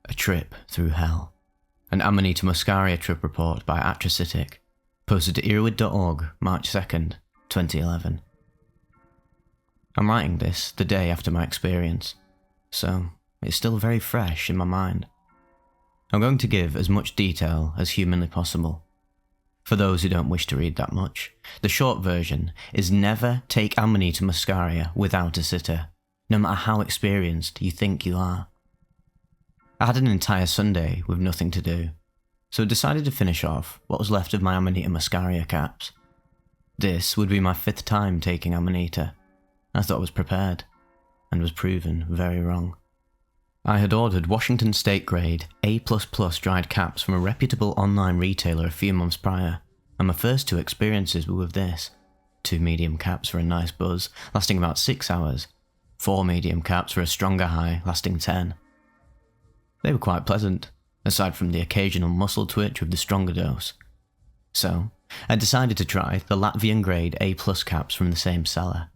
A Trip Through Hell. An Amanita Muscaria trip report by Atrocitic. Posted to Erowid.org, March 2nd, 2011. I'm writing this the day after my experience, so it's still very fresh in my mind. I'm going to give as much detail as humanly possible. For those who don't wish to read that much, the short version is never take Amanita Muscaria without a sitter, no matter how experienced you think you are. I had an entire Sunday with nothing to do, so I decided to finish off what was left of my Amanita Muscaria caps. This would be my 5th time taking Amanita. I thought I was prepared, and was proven very wrong. I had ordered Washington State grade A++ dried caps from a reputable online retailer a few months prior, and my first 2 experiences were with this. 2 medium caps for a nice buzz, lasting about 6 hours, 4 medium caps for a stronger high, lasting 10. They were quite pleasant, aside from the occasional muscle twitch with the stronger dose. So, I decided to try the Latvian grade A+ caps from the same seller.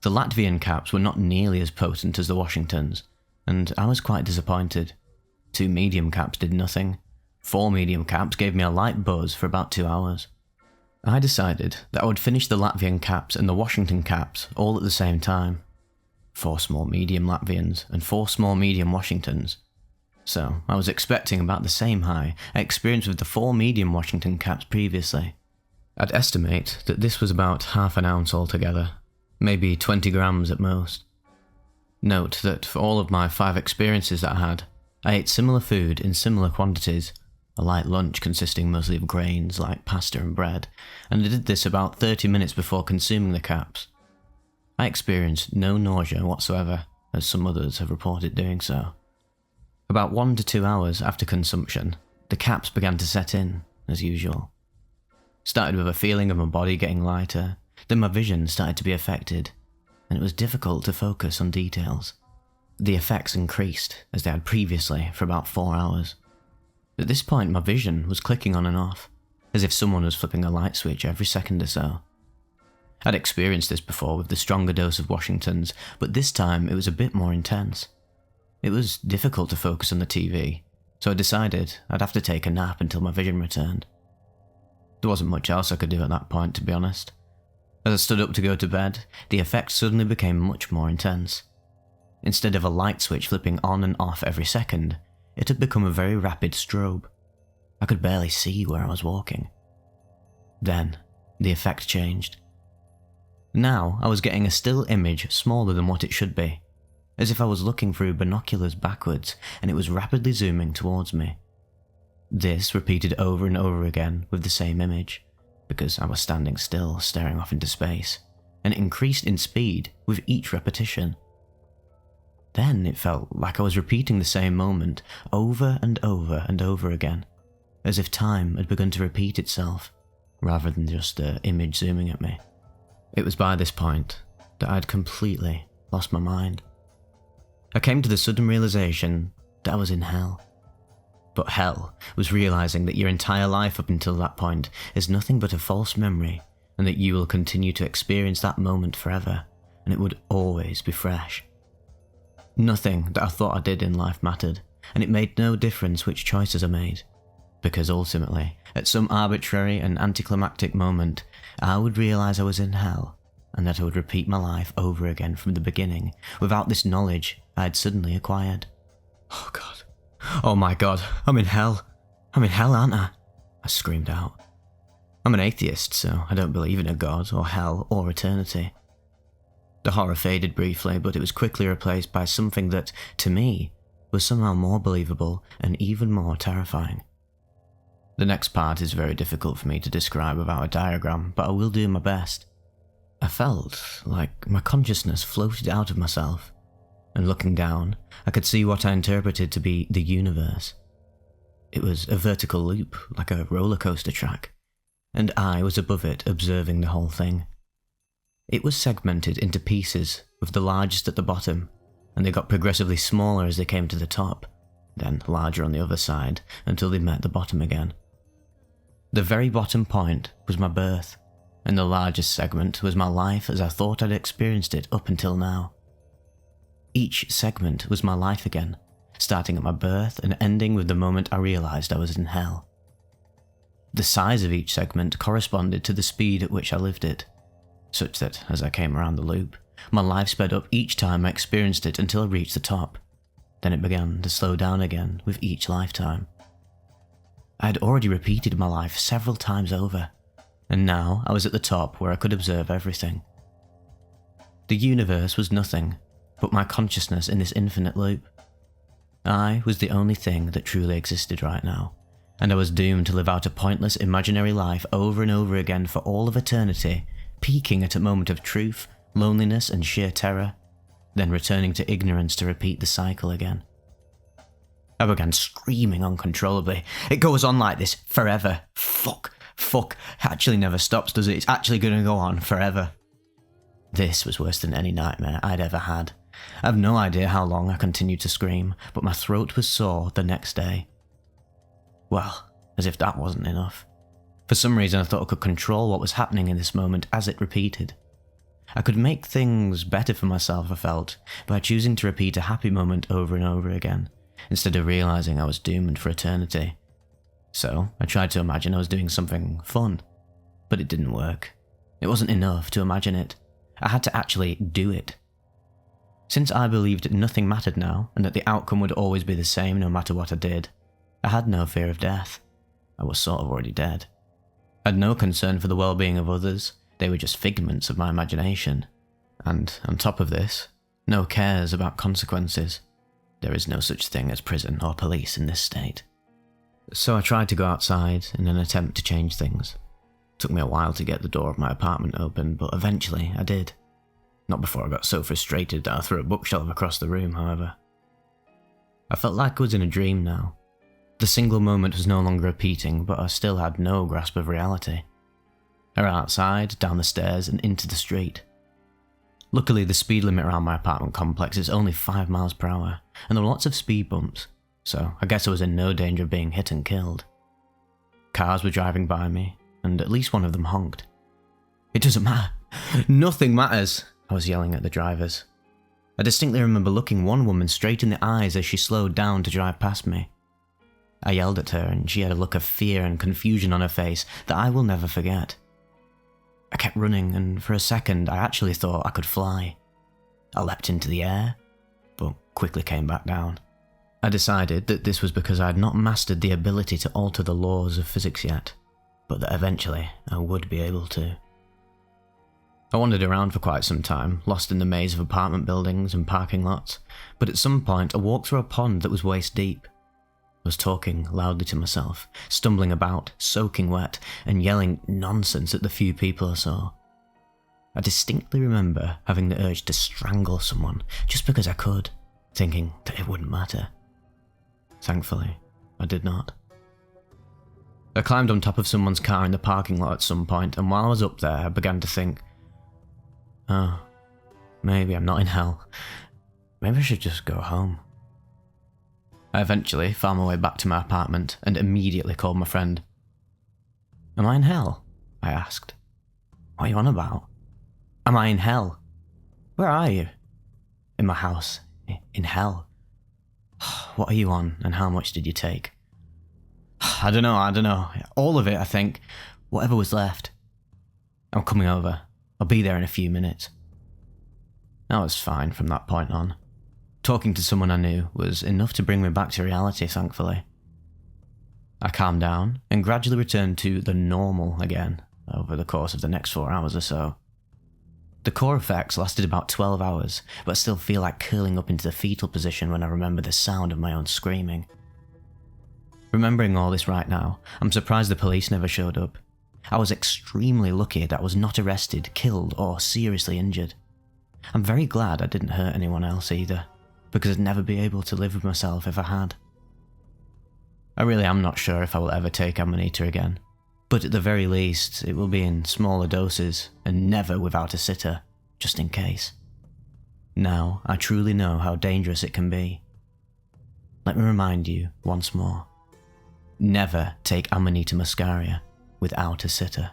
The Latvian caps were not nearly as potent as the Washingtons, and I was quite disappointed. 2 medium caps did nothing. 4 medium caps gave me a light buzz for about 2 hours. I decided that I would finish the Latvian caps and the Washington caps all at the same time. 4 small medium Latvians and 4 small medium Washingtons. So, I was expecting about the same high I experienced with the 4 medium Washington caps previously. I'd estimate that this was about half an ounce altogether, maybe 20 grams at most. Note that for all of my 5 experiences that I had, I ate similar food in similar quantities, a light lunch consisting mostly of grains like pasta and bread, and I did this about 30 minutes before consuming the caps. I experienced no nausea whatsoever, as some others have reported doing so. About 1 to 2 hours after consumption, the caps began to set in, as usual. Started with a feeling of my body getting lighter, then my vision started to be affected, and it was difficult to focus on details. The effects increased, as they had previously, for about 4 hours. At this point my vision was clicking on and off, as if someone was flipping a light switch every second or so. I'd experienced this before with the stronger dose of Washingtons, but this time it was a bit more intense. It was difficult to focus on the TV, so I decided I'd have to take a nap until my vision returned. There wasn't much else I could do at that point, to be honest. As I stood up to go to bed, the effect suddenly became much more intense. Instead of a light switch flipping on and off every second, it had become a very rapid strobe. I could barely see where I was walking. Then, the effect changed. Now I was getting a still image smaller than what it should be, as if I was looking through binoculars backwards and it was rapidly zooming towards me. This repeated over and over again with the same image, because I was standing still staring off into space, and it increased in speed with each repetition. Then it felt like I was repeating the same moment over and over and over again, as if time had begun to repeat itself, rather than just the image zooming at me. It was by this point that I had completely lost my mind. I came to the sudden realization that I was in hell. But hell was realizing that your entire life up until that point is nothing but a false memory, and that you will continue to experience that moment forever, and it would always be fresh. Nothing that I thought I did in life mattered, and it made no difference which choices I made, because ultimately, at some arbitrary and anticlimactic moment, I would realize I was in hell, and that I would repeat my life over again from the beginning, without this knowledge I had suddenly acquired. Oh God. Oh my God, I'm in hell. I'm in hell, aren't I? I screamed out. I'm an atheist, so I don't believe in a God, or hell, or eternity. The horror faded briefly, but it was quickly replaced by something that, to me, was somehow more believable and even more terrifying. The next part is very difficult for me to describe without a diagram, but I will do my best. I felt like my consciousness floated out of myself, and looking down, I could see what I interpreted to be the universe. It was a vertical loop, like a roller coaster track, and I was above it observing the whole thing. It was segmented into pieces, with the largest at the bottom, and they got progressively smaller as they came to the top, then larger on the other side until they met the bottom again. The very bottom point was my birth, and the largest segment was my life as I thought I'd experienced it up until now. Each segment was my life again, starting at my birth and ending with the moment I realised I was in hell. The size of each segment corresponded to the speed at which I lived it, such that as I came around the loop, my life sped up each time I experienced it until I reached the top. Then it began to slow down again with each lifetime. I had already repeated my life several times over, and now I was at the top where I could observe everything. The universe was nothing but my consciousness in this infinite loop. I was the only thing that truly existed right now, and I was doomed to live out a pointless imaginary life over and over again for all of eternity, peaking at a moment of truth, loneliness and sheer terror, then returning to ignorance to repeat the cycle again. I began screaming uncontrollably. It goes on like this forever. Fuck. It actually never stops, does it? It's actually going to go on forever. This was worse than any nightmare I'd ever had. I have no idea how long I continued to scream, but my throat was sore the next day. Well, as if that wasn't enough. For some reason I thought I could control what was happening in this moment as it repeated. I could make things better for myself, I felt, by choosing to repeat a happy moment over and over again, instead of realising I was doomed for eternity. So I tried to imagine I was doing something fun, but it didn't work. It wasn't enough to imagine it. I had to actually do it. Since I believed nothing mattered now, and that the outcome would always be the same no matter what I did, I had no fear of death. I was sort of already dead. I had no concern for the well-being of others. They were just figments of my imagination. And on top of this, no cares about consequences. There is no such thing as prison or police in this state. So I tried to go outside in an attempt to change things. It took me a while to get the door of my apartment open, but eventually I did. Not before I got so frustrated that I threw a bookshelf across the room, however. I felt like I was in a dream now. The single moment was no longer repeating, but I still had no grasp of reality. I ran outside, down the stairs, and into the street. Luckily, the speed limit around my apartment complex is only 5 miles per hour, and there were lots of speed bumps, so I guess I was in no danger of being hit and killed. Cars were driving by me, and at least one of them honked. It doesn't matter. Nothing matters, I was yelling at the drivers. I distinctly remember looking one woman straight in the eyes as she slowed down to drive past me. I yelled at her, and she had a look of fear and confusion on her face that I will never forget. I kept running, and for a second I actually thought I could fly. I leapt into the air, but quickly came back down. I decided that this was because I had not mastered the ability to alter the laws of physics yet, but that eventually I would be able to. I wandered around for quite some time, lost in the maze of apartment buildings and parking lots, but at some point I walked through a pond that was waist deep. I was talking loudly to myself, stumbling about, soaking wet, and yelling nonsense at the few people I saw. I distinctly remember having the urge to strangle someone just because I could, thinking that it wouldn't matter. Thankfully, I did not. I climbed on top of someone's car in the parking lot at some point, and while I was up there, I began to think, oh, maybe I'm not in hell. Maybe I should just go home. I eventually found my way back to my apartment and immediately called my friend. Am I in hell? I asked. What are you on about? Am I in hell? Where are you? In my house. In hell. What are you on, and how much did you take? I don't know. All of it, I think. Whatever was left. I'm coming over. I'll be there in a few minutes. I was fine from that point on. Talking to someone I knew was enough to bring me back to reality, thankfully. I calmed down and gradually returned to the normal again over the course of the next 4 hours or so. The core effects lasted about 12 hours, but I still feel like curling up into the fetal position when I remember the sound of my own screaming. Remembering all this right now, I'm surprised the police never showed up. I was extremely lucky that I was not arrested, killed, or seriously injured. I'm very glad I didn't hurt anyone else either, because I'd never be able to live with myself if I had. I really am not sure if I will ever take Amanita again, but at the very least, it will be in smaller doses and never without a sitter, just in case. Now, I truly know how dangerous it can be. Let me remind you once more. Never take Amanita Muscaria without a sitter.